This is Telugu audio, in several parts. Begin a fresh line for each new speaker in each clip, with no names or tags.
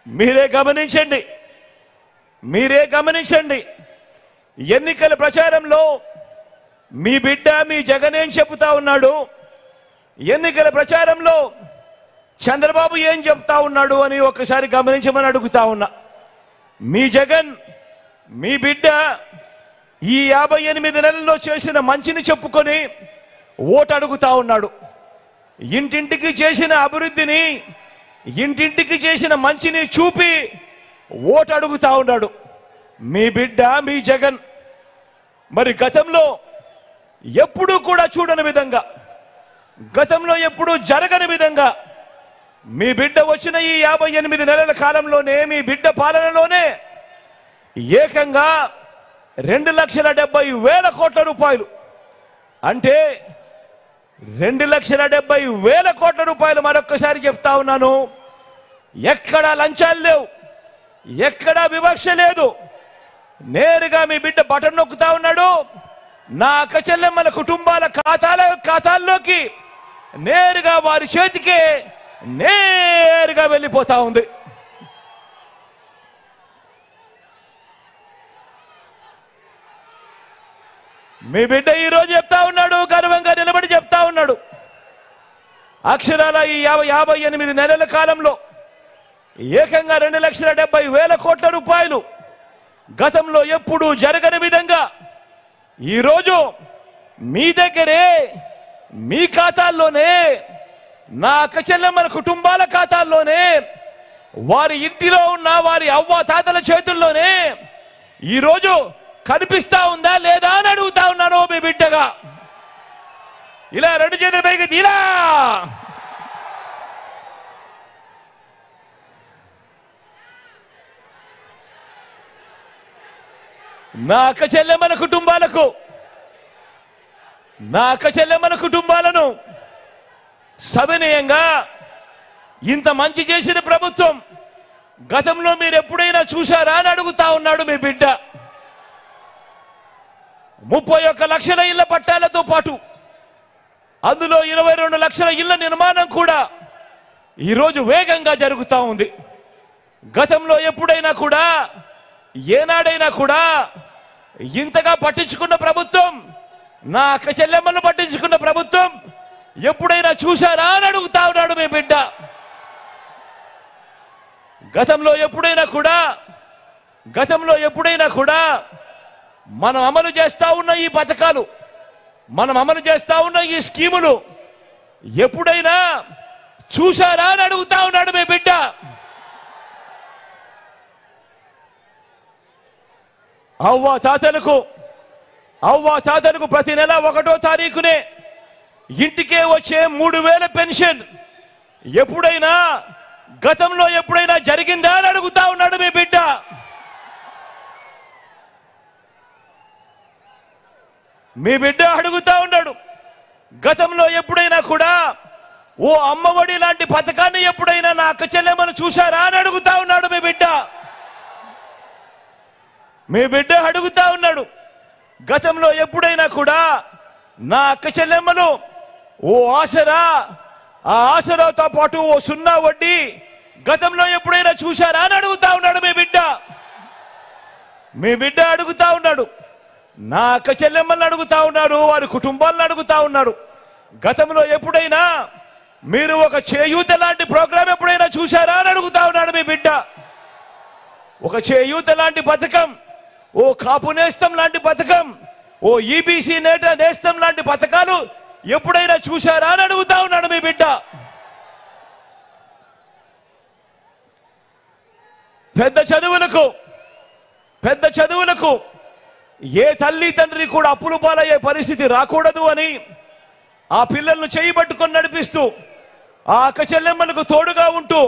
మీరే గమనించండి ఎన్నికల ప్రచారంలో మీ బిడ్డ మీ జగన్ ఏం చెబుతా ఉన్నాడు, ఎన్నికల ప్రచారంలో చంద్రబాబు ఏం చెప్తా ఉన్నాడు అని ఒకసారి గమనించమని అడుగుతా ఉన్నా. మీ జగన్ మీ బిడ్డ ఈ 58 నెలల్లో చేసిన మంచిని చెప్పుకొని ఓటు అడుగుతా ఉన్నాడు. ఇంటింటికి చేసిన అభివృద్ధిని, ఇంటింటికి చేసిన మంచిని చూపి ఓటు అడుగుతా ఉన్నాడు మీ బిడ్డ మీ జగన్. మరి గతంలో ఎప్పుడూ కూడా చూడని విధంగా, గతంలో ఎప్పుడూ జరగని విధంగా మీ బిడ్డ వచ్చిన ఈ 58 నెలల కాలంలోనే, మీ బిడ్డ పాలనలోనే ఏకంగా 2,70,000 కోట్ల రూపాయలు, అంటే 2,70,000 కోట్ల రూపాయలు. మరొక్కసారి చెప్తా ఉన్నాను, ఎక్కడా లంచాలు లేవు, ఎక్కడా వివక్ష లేదు. నేరుగా మీ బిడ్డ బటన్ నొక్కుతా ఉన్నాడు, నా అక్క చెల్లెమ్మల కుటుంబాల ఖాతాల్లోకి నేరుగా వారి చేతికే నేరుగా వెళ్ళిపోతా ఉంది. మీ బిడ్డ ఈరోజు చెప్తా ఉన్నాడు, గర్వంగా నిలబడి చెప్తా ఉన్నాడు, అక్షరాల ఈ 58 నెలల కాలంలో ఏకంగా 2,70,000 కోట్ల రూపాయలు గతంలో ఎప్పుడూ జరగని విధంగా ఈరోజు మీ దగ్గరే, మీ ఖాతాల్లోనే, నా అక్క చెల్లెమ్మల కుటుంబాల ఖాతాల్లోనే, వారి ఇంటిలో ఉన్న వారి అవ్వ తాతల చేతుల్లోనే ఈరోజు కనిపిస్తా ఉందా లేదా అని అడుగుతా ఉన్నాను మీ బిడ్డగా. ఇలా 2 చేతుల పైకి తీరా. నా అక్క చెల్లెమ్మల కుటుంబాలను సవినయంగా ఇంత మంచి చేసిన ప్రభుత్వం గతంలో మీరు ఎప్పుడైనా చూశారా అని అడుగుతా ఉన్నాడు మీ బిడ్డ. 31 లక్షల ఇళ్ల పట్టాలతో పాటు అందులో 22 లక్షల ఇళ్ల నిర్మాణం కూడా ఈరోజు వేగంగా జరుగుతూ ఉంది. గతంలో ఎప్పుడైనా కూడా, ఏనాడైనా కూడా ఇంతగా పట్టించుకున్న ప్రభుత్వం, నా అక్క చెల్లెమ్మలను పట్టించుకున్న ప్రభుత్వం ఎప్పుడైనా చూశారా అని అడుగుతా ఉన్నాడు మీ బిడ్డ. గతంలో ఎప్పుడైనా కూడా మనం అమలు చేస్తా ఉన్న ఈ పథకాలు, మనం అమలు చేస్తా ఉన్న ఈ స్కీములు ఎప్పుడైనా చూశారా అని అడుగుతా ఉన్నాడు మీ బిడ్డ. అవ్వ తాతలకు ప్రతి నెల 1వ తారీఖునే ఇంటికే వచ్చే 3,000 పెన్షన్ ఎప్పుడైనా గతంలో ఎప్పుడైనా జరిగిందా అని అడుగుతా ఉన్నాడు మీ బిడ్డ. మీ బిడ్డ అడుగుతా ఉన్నాడు, గతంలో ఎప్పుడైనా కూడా ఓ అమ్మఒడి లాంటి పథకాన్ని ఎప్పుడైనా నా అక్క చెల్లెమ్మను చూశారా అని అడుగుతా ఉన్నాడు మీ బిడ్డ. మీ బిడ్డ అడుగుతా ఉన్నాడు, గతంలో ఎప్పుడైనా కూడా నా అక్క చెల్లెమ్మను ఓ ఆసరా, ఆ ఆసరాతో పాటు ఓ 0 వడ్డీ గతంలో ఎప్పుడైనా చూశారా అని అడుగుతా ఉన్నాడు మీ బిడ్డ. మీ బిడ్డ అడుగుతా ఉన్నాడు, నా అక్క చెల్లెమ్మలను అడుగుతా ఉన్నాడు, వారి కుటుంబాలను అడుగుతా ఉన్నాడు, గతంలో ఎప్పుడైనా మీరు ఒక చేయూత లాంటి ప్రోగ్రాం ఎప్పుడైనా చూశారా అని అడుగుతా ఉన్నాడు మీ బిడ్డ. ఒక చేయూత లాంటి పథకం, ఓ కాపు నేస్తం లాంటి పథకం, ఓ ఈబీసీ నేస్తం లాంటి పథకాలు ఎప్పుడైనా చూశారా అని అడుగుతా ఉన్నాడు మీ బిడ్డ. పెద్ద చదువులకు ఏ తల్లి తండ్రి కూడా అప్పులు పాలయ్యే పరిస్థితి రాకూడదు అని ఆ పిల్లలను చేయబట్టుకొని నడిపిస్తూ, ఆ అక్క చెల్లెమ్మలకు తోడుగా ఉంటూ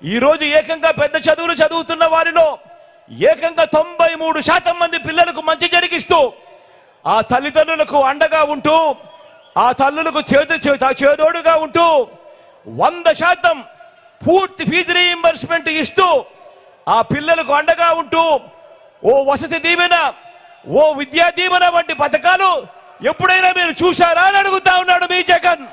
ఈరోజు ఏకంగా పెద్ద చదువులు చదువుతున్న వారిలో ఏకంగా 93% మంది పిల్లలకు మంచి జరిగిస్తూ, ఆ తల్లిదండ్రులకు అండగా ఉంటూ, ఆ తల్లులకు చేదోడుగా ఉంటూ 100% పూర్తి ఫీజు రీయింబర్స్మెంట్ ఇస్తూ, ఆ పిల్లలకు అండగా ఉంటూ ఓ వసతి దీవెన, ఓ విద్యా దీవెన వంటి పథకాలు ఎప్పుడైనా మీరు చూశారా అని అడుగుతా ఉన్నాడు మీ జగన్.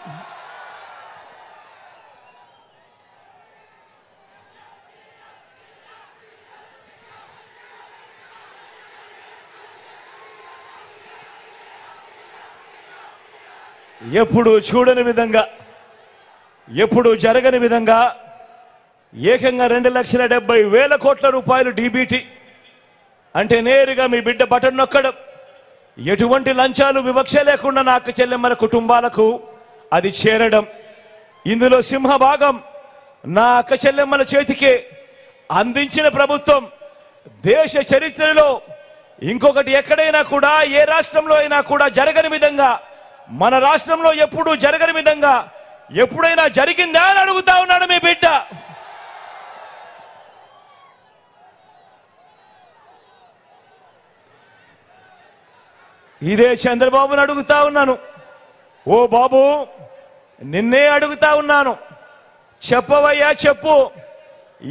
ఎప్పుడు చూడని విధంగా, ఎప్పుడు జరగని విధంగా ఏకంగా 2,70,000 కోట్ల రూపాయలు డీబీటీ అంటే నేరుగా మీ బిడ్డ బటన్ నొక్కడం, ఎటువంటి లంచాలు వివక్ష లేకుండా నా అక్క చెల్లెమ్మల కుటుంబాలకు అది చేరడం, ఇందులో సింహభాగం నా అక్క చెల్లెమ్మల చేతికే అందించిన ప్రభుత్వం దేశ చరిత్రలో ఇంకొకటి ఎక్కడైనా కూడా, ఏ రాష్ట్రంలో అయినా కూడా జరగని విధంగా, మన రాష్ట్రంలో ఎప్పుడూ జరగని విధంగా ఎప్పుడైనా జరిగిందా అని అడుగుతా ఉన్నాడు మీ బిడ్డ. ఇదే చంద్రబాబుని అడుగుతా ఉన్నాను, ఓ బాబు నిన్నే అడుగుతా ఉన్నాను, చెప్పవయ్యా చెప్పు,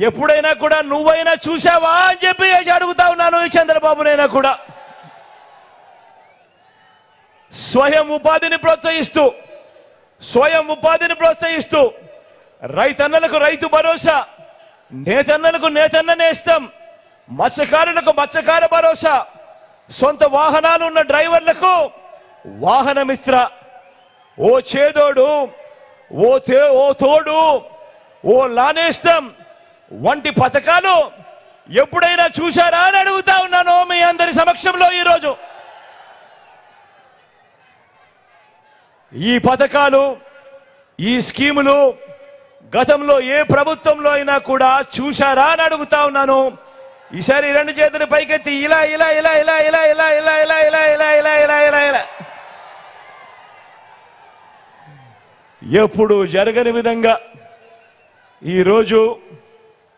ఎప్పుడైనా కూడా నువ్వైనా చూసావా అని చెప్పి అడుగుతా ఉన్నాను ఈ చంద్రబాబునైనా కూడా. స్వయం ఉపాధిని ప్రోత్సహిస్తూ రైతన్నలకు రైతు భరోసా, నేతన్నలకు నేతన్న నేస్తం, మత్స్యకారులకు మత్స్యకార భరోసా, సొంత వాహనాలు ఉన్న డ్రైవర్లకు వాహన మిత్ర, ఓ చేదోడు, ఓ తోడు, ఓ లానేస్తం వంటి పథకాలు ఎప్పుడైనా చూశారా అని అడుగుతా ఉన్నాను మీ అందరి సమక్షంలో ఈరోజు. ఈ పథకాలు, ఈ స్కీములు గతంలో ఏ ప్రభుత్వంలో అయినా కూడా చూశారా అని అడుగుతా ఉన్నాను. ఈసారి 2 చేతులు పైకెత్తి ఇలా ఇలా ఇలా ఇలా ఇలా ఇలా ఇలా ఇలా ఇలా ఇలా ఇలా ఇలా ఇలా ఇలా ఎప్పుడు జరగని విధంగా ఈరోజు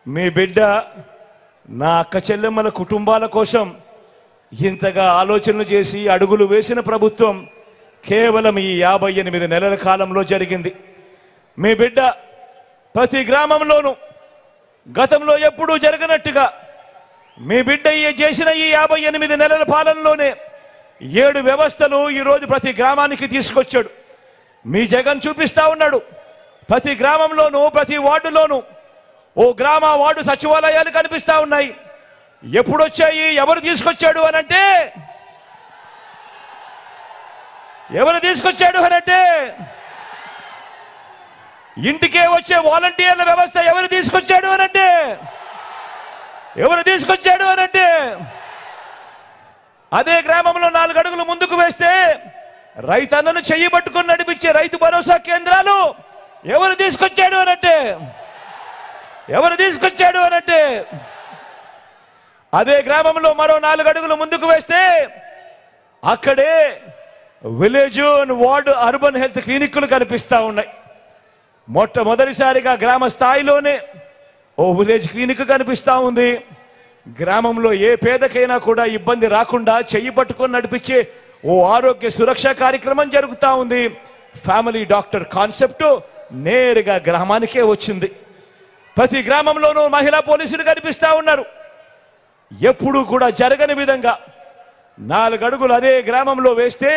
మీ బిడ్డ నా అక్క చెల్లెమ్మల కుటుంబాల కోసం ఇంతగా ఆలోచనలు చేసి అడుగులు వేసిన ప్రభుత్వం కేవలం ఈ 58 నెలల కాలంలో జరిగింది. మీ బిడ్డ ప్రతి గ్రామంలోనూ గతంలో ఎప్పుడూ జరగనట్టుగా మీ బిడ్డ చేసిన ఈ 58 నెలల పాలనలోనే 7 వ్యవస్థలు ఈరోజు ప్రతి గ్రామానికి తీసుకొచ్చాడు. మీ జగన్ చూపిస్తా ఉన్నాడు, ప్రతి గ్రామంలోనూ ప్రతి వార్డులోనూ ఓ గ్రామ వార్డు సచివాలయాలు కనిపిస్తా ఉన్నాయి. ఎప్పుడు వచ్చాయి, ఎవరు తీసుకొచ్చాడు అనంటే, ఇంటికే వచ్చే వాలంటీర్ల వ్యవస్థ ఎవరు తీసుకొచ్చాడు అనంటే అదే గ్రామంలో 4 అడుగులు ముందుకు వేస్తే రైతన్నను చెయ్యి పట్టుకొని నడిపించే రైతు భరోసా కేంద్రాలు ఎవరు తీసుకొచ్చాడు అనంటే అదే గ్రామంలో మరో 4 అడుగులు ముందుకు వేస్తే అక్కడే village and ward urban health క్లినిక్లు కనిపిస్తా ఉన్నాయి. మొట్టమొదటిసారిగా గ్రామ స్థాయిలోనే ఓ విలేజ్ క్లినిక్ కనిపిస్తా ఉంది. గ్రామంలో ఏ పేదకైనా కూడా ఇబ్బంది రాకుండా చెయ్యి పట్టుకొని నడిపించే ఓ ఆరోగ్య సురక్ష కార్యక్రమం జరుగుతూ ఉంది. ఫ్యామిలీ డాక్టర్ కాన్సెప్ట్ నేరుగా గ్రామానికే వచ్చింది. ప్రతి గ్రామంలోనూ మహిళా పోలీసులు కనిపిస్తా ఉన్నారు. ఎప్పుడూ కూడా జరగని విధంగా 4 అడుగులు అదే గ్రామంలో వేస్తే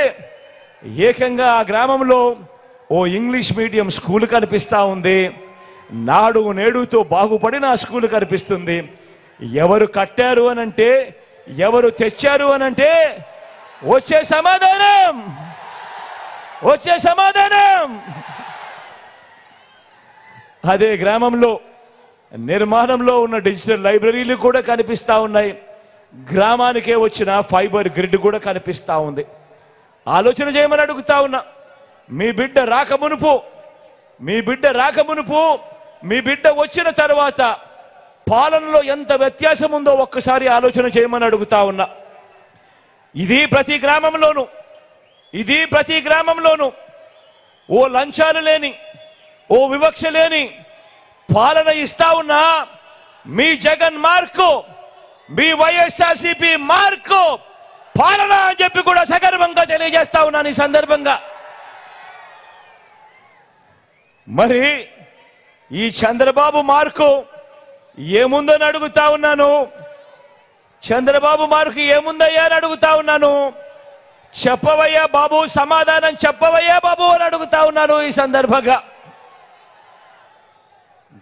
ఏకంగా ఆ గ్రామంలో ఓ ఇంగ్లీష్ మీడియం స్కూల్ కనిపిస్తా ఉంది. నాడు నేడుతో బాగుపడిన ఆ స్కూల్ కనిపిస్తుంది. ఎవరు కట్టారు అనంటే, ఎవరు తెచ్చారు అనంటే వచ్చే సమాధానం అదే గ్రామంలో నిర్మాణంలో ఉన్న డిజిటల్ లైబ్రరీలు కూడా కనిపిస్తా ఉన్నాయి. గ్రామానికే వచ్చిన ఫైబర్ గ్రిడ్ కూడా కనిపిస్తా ఉంది. ఆలోచన చేయమని అడుగుతా ఉన్నా. మీ బిడ్డ రాకమునుపు, మీ బిడ్డ వచ్చిన తర్వాత పాలనలో ఎంత వ్యత్యాసం ఉందో ఒక్కసారి ఆలోచన చేయమని అడుగుతా ఉన్నా. ఇది ప్రతి గ్రామంలోనూ ఓ లంచాలు లేని, ఓ వివక్ష లేని పాలన ఇస్తా ఉన్నా మీ జగన్ మార్కు, మీ వైఎస్ఆర్సీపీ మార్కు పాలన అని చెప్పి కూడా సగర్వంగా తెలియజేస్తా ఉన్నాను ఈ సందర్భంగా. మరి ఈ చంద్రబాబు మార్కు ఏముందని అడుగుతా ఉన్నాను. చంద్రబాబు మార్కు ఏముందయ్యా అని అడుగుతా ఉన్నాను. చెప్పవయ్యా బాబు, సమాధానం చెప్పవయ్యా బాబు అని అడుగుతా ఉన్నాను ఈ సందర్భంగా.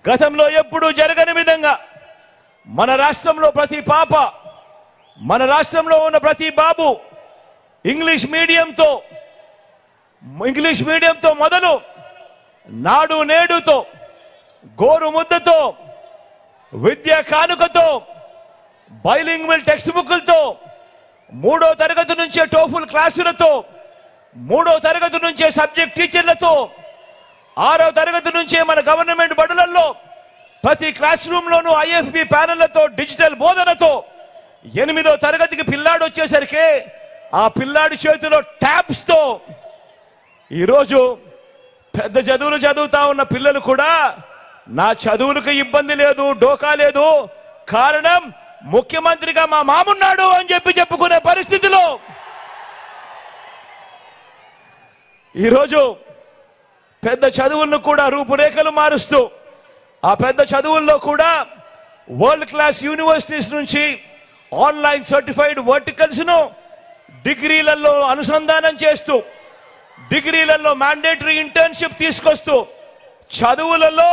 గతంలో ఎప్పుడూ జరగని విధంగా మన రాష్ట్రంలో ప్రతి పాప, మన రాష్ట్రంలో ఉన్న ప్రతి బాబు ఇంగ్లీష్ మీడియంతో ఇంగ్లీష్ మీడియంతో మొదలు నాడు నేడుతో, గోరు ముద్దతో, విద్యా కానుకతో, బైలింగ్వల్ టెక్స్ట్ బుక్లతో, 3వ తరగతి నుంచే టోఫుల్ క్లాసులతో, 3వ తరగతి నుంచే సబ్జెక్ట్ టీచర్లతో, 6వ తరగతి నుంచే మన గవర్నమెంట్ బడులలో ప్రతి క్లాస్ రూమ్లోనూ IFB ప్యానెళ్లతో, డిజిటల్ బోధనతో, 8వ తరగతికి పిల్లాడు వచ్చేసరికి ఆ పిల్లాడి చేతిలో ట్యాబ్స్తో ఈరోజు పెద్ద చదువులు చదువుతా ఉన్న పిల్లలు కూడా నా చదువులకు ఇబ్బంది లేదు, డోకా లేదు, కారణం ముఖ్యమంత్రిగా మా మామున్నాడు అని చెప్పుకునే పరిస్థితిలో ఈరోజు పెద్ద చదువులను కూడా రూపురేఖలు మారుస్తూ ఆ పెద్ద చదువుల్లో కూడా వరల్డ్ క్లాస్ యూనివర్సిటీస్ నుంచి ఆన్లైన్ సర్టిఫైడ్ వర్టికల్స్ ను డిగ్రీలలో అనుసంధానం చేస్తూ, డిగ్రీలలో మ్యాండేటరీ ఇంటర్న్షిప్ తీసుకొస్తూ చదువులలో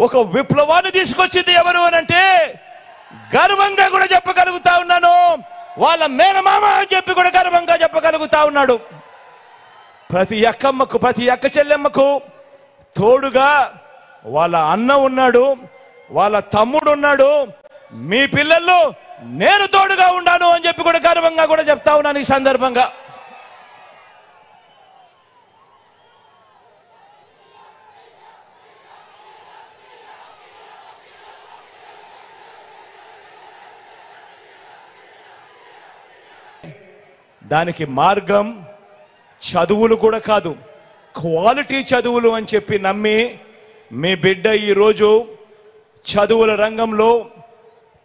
ఒక విప్లవాన్ని తీసుకొచ్చింది ఎవరు అనంటే గర్వంగా కూడా చెప్పగలుగుతా ఉన్నాను, వాళ్ళ మేనమామ అని చెప్పి కూడా గర్వంగా చెప్పగలుగుతా ఉన్నాడు. ప్రతి అక్కమ్మకు, ప్రతి అక్క చెల్లెమ్మకు తోడుగా వాళ్ళ అన్న ఉన్నాడు, వాళ్ళ తమ్ముడు ఉన్నాడు. మీ పిల్లలు నేను తోడుగా ఉన్నాను అని చెప్పి కూడా గర్వంగా కూడా చెప్తా ఉన్నాను ఈ సందర్భంగా. దానికి మార్గం చదువులు కూడా కాదు, క్వాలిటీ చదువులు అని చెప్పి నమ్మి మీ బిడ్డ ఈరోజు చదువుల రంగంలో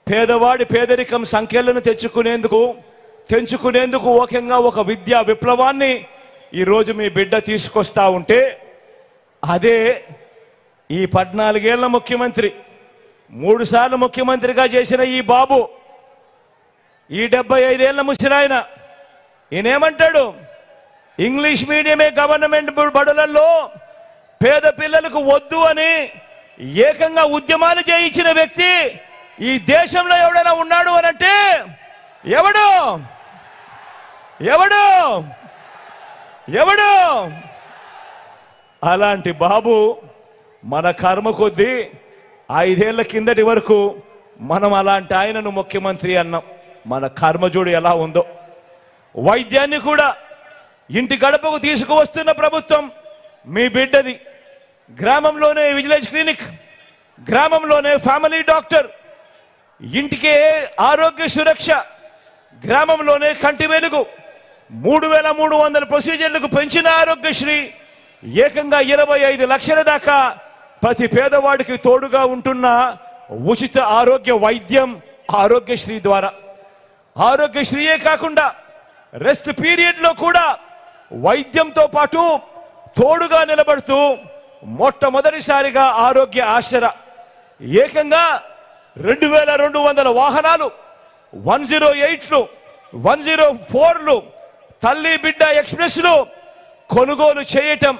పేదవాడి పేదరికం సంఖ్యలను తెంచుకునేందుకు ఓకంగా ఒక విద్యా విప్లవాన్ని ఈరోజు మీ బిడ్డ తీసుకొస్తా ఉంటే, అదే ఈ 14 ఏళ్ల ముఖ్యమంత్రి, 3 సార్లు ముఖ్యమంత్రిగా చేసిన ఈ బాబు, ఈ 75 ఏళ్ల ముసిరాయన ఈయనేమంటాడు? ఇంగ్లీష్ మీడియమే గవర్నమెంట్ బడులలో పేద పిల్లలకు వద్దు అని ఏకంగా ఉద్యమాలు చేయించిన వ్యక్తి ఈ దేశంలో ఎవడైనా ఉన్నాడు అనంటే ఎవడు ఎవడు ఎవడు అలాంటి బాబు మన కర్మ కొద్దీ 5 ఏళ్ల కిందటి వరకు మనం అలాంటి ఆయనను ముఖ్యమంత్రి అన్నాం. మన కర్మజోడు ఎలా ఉందో. వైద్యాన్ని కూడా ఇంటి గడపకు తీసుకువస్తున్న ప్రభుత్వం మీ బిడ్డది. గ్రామంలోనే విలేజ్ క్లినిక్, గ్రామంలోనే ఫ్యామిలీ డాక్టర్, ఇంటికే ఆరోగ్య సురక్ష, గ్రామంలోనే కంటి వెలుగు, 3300 ప్రొసీజర్లకు పెంచిన ఆరోగ్యశ్రీ, ఏకంగా 25 లక్షల దాకా ప్రతి పేదవాడికి తోడుగా ఉంటున్న ఉచిత ఆరోగ్య వైద్యం ఆరోగ్యశ్రీ ద్వారా. ఆరోగ్యశ్రీయే కాకుండా రెస్ట్ పీరియడ్ లో కూడా వైద్యంతో పాటు తోడుగా నిలబడుతూ మొట్టమొదటిసారిగా ఆరోగ్య ఆసరా, ఏకంగా 2200 వాహనాలు, 108లు, 104లు, తల్లి బిడ్డ ఎక్స్ప్రెస్లు కొనుగోలు చేయటం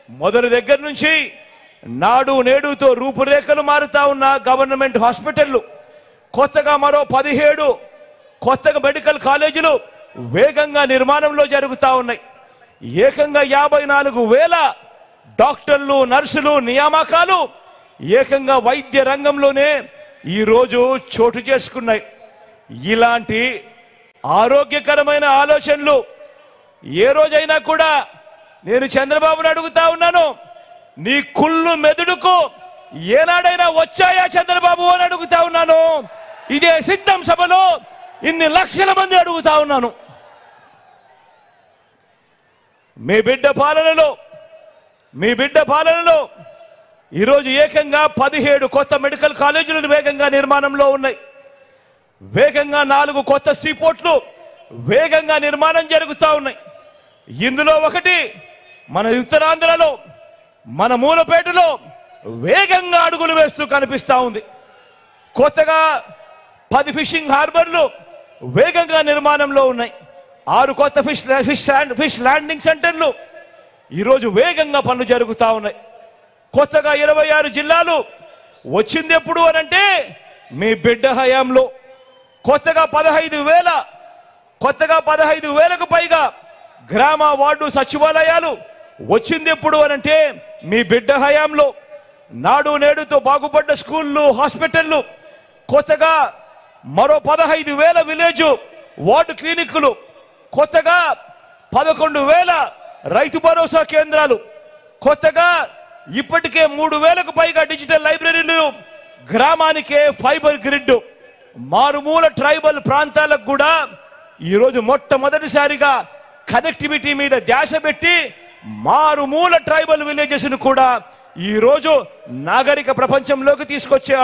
మొదటి దగ్గర నుంచి నాడు నేడుతో రూపురేఖలు మారుతా ఉన్న గవర్నమెంట్ హాస్పిటళ్లు, కొత్తగా మరో 17 కొత్తగా మెడికల్ కాలేజీలు వేగంగా నిర్మాణంలో జరుగుతూ ఉన్నాయి. ఏకంగా 54,000 డాక్టర్లు, నర్సులు నియామకాలు ఏకంగా వైద్య రంగంలోనే ఈరోజు చోటు చేసుకున్నాయి. ఇలాంటి ఆరోగ్యకరమైన ఆలోచనలు ఏ రోజైనా కూడా నేను చంద్రబాబును అడుగుతా ఉన్నాను, నీ కుళ్ళు మెదడుకు ఏనాడైనా వచ్చాయా చంద్రబాబు అని అడుగుతా ఉన్నాను. ఇదే సిద్ధం సభలో ఇన్ని లక్షల మంది అడుగుతా ఉన్నాను. మీ బిడ్డ పాలనలో ఈరోజు ఏకంగా 17 కొత్త మెడికల్ కాలేజీలు వేగంగా నిర్మాణంలో ఉన్నాయి. వేగంగా 4 కొత్త సీపోర్ట్లు వేగంగా నిర్మాణం జరుగుతూ ఉన్నాయి. ఇందులో ఒకటి మన ఉత్తరాంధ్రలో, మన మూలపేటలో వేగంగా అడుగులు వేస్తూ కనిపిస్తూ ఉంది. కొత్తగా 10 ఫిషింగ్ హార్బర్లు వేగంగా నిర్మాణంలో ఉన్నాయి. 6 కొత్త ఫిష్ ల్యాండింగ్ సెంటర్లు ఈరోజు వేగంగా పనులు జరుగుతూ ఉన్నాయి. కొత్తగా 26 జిల్లాలు వచ్చింది ఎప్పుడు అనంటే మీ బిడ్డ హయాంలో. కొత్తగా 15,000కు పైగా గ్రామ వార్డు సచివాలయాలు వచ్చింది ఎప్పుడు అనంటే మీ బిడ్డ హయాంలో. నాడు నేడుతో బాగుపడ్డ స్కూళ్ళు, హాస్పిటళ్ళు, కొత్తగా మరో 15,000 విలేజ్ వార్డు క్లినిక్లు, కొత్తగా 11,000 రైతు భరోసా కేంద్రాలు, కొత్తగా ఇప్పటికే 3,000కు పైగా డిజిటల్ లైబ్రరీలు, గ్రామానికే ఫైబర్ గ్రిడ్, మారుమూల ట్రైబల్ ప్రాంతాలకు కూడా ఈరోజు మొట్టమొదటిసారిగా కనెక్టివిటీ మీద ధ్యాస పెట్టి మారుమూల ట్రైబల్ విలేజెస్ ను కూడా ఈరోజు నాగరిక ప్రపంచంలోకి తీసుకొచ్చే